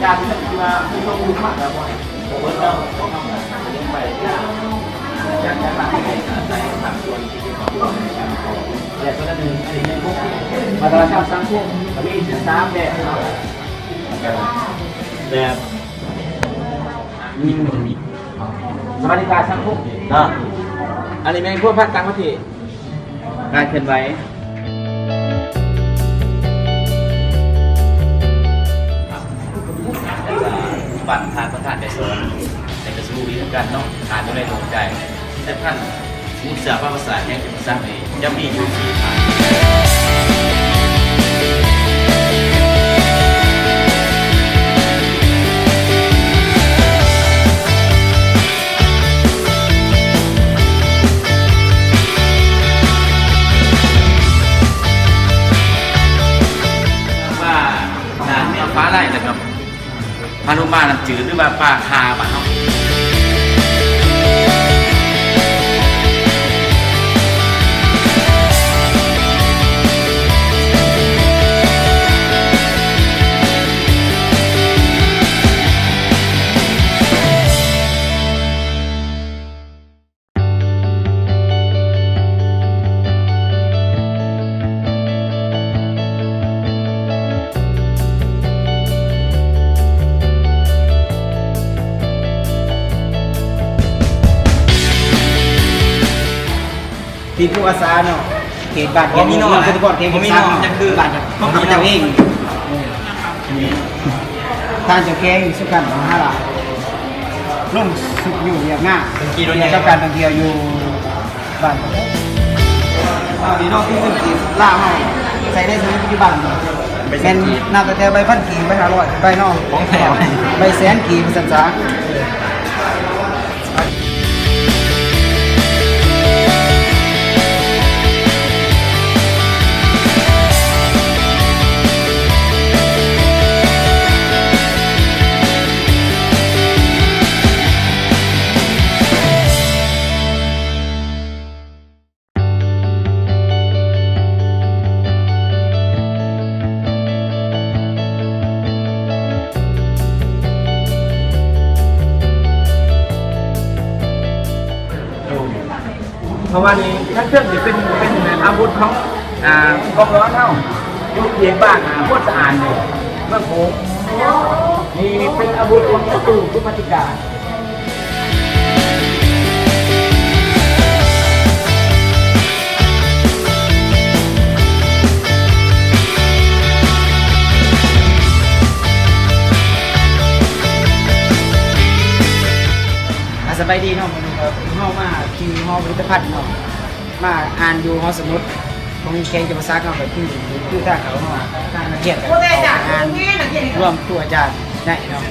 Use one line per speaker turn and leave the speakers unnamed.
การที่มาไม่ต้องรู้มากแล้วผมว่าเราต้องทำยังไปอย่างนี้มาให้ใส่สามส่วนที่เป็นของแต่ก็จะดึงสิ่งในพวกมาตราชาติสร้างพวกมีสินทรัพย์แบบสวัสดิการสร้างพวกอันนี้เป็นพวกภาคกลางวัฒน์การเคลื่อนไหวปั่นทานประทานใจโซนในกระสู้วิธีการเนาะอ่านไม่ได้ลงใจแต่ท่านมุสาภาษาแห่งภาษานี้จะมีอยู่ที่ทางว่าด่านเนี่ยฟ้าไล่นะครับพานุมาน้ำจืดหรือว่าปลาคาบ้านเนาะ
ที่ผู้อาสาเนาะเขตบ้านเขตเมืองทุกคนเขตบ้านจะคือบ้านของเขาเองทางจะแกงสุกันของฮาราล่มสุกอยู่อย่างง่ายเจ้าการท่องเที่ยวอยู่บ้านดีนอกที่เป็นกีล่าให้ใส่ได้สมัยปัจจุบันเป็นนาตะเทใบพันกีใบ500ใบนอกของแถวใบแสนกีภาษาษา
เพราะว่านี่ถ้าเครื่องจะเป็นอาวุธของกองร้อนเท่ายุคเขียนบ้านพวกสะอาดเลยเมื่อโค้งนี่เป็นอาวุธของศัตรูทุกมาติกา
สบายดีเนาะเฮามาที่หอผลิตภัณฑ์เนาะมาอ่านอยู่หอสมุดของแกงจะมาซักเนาะแบบคือถ้าเขาเนาะการมาเทียบกันอ่านร่วมตัวอาจารย์ได้เนาะ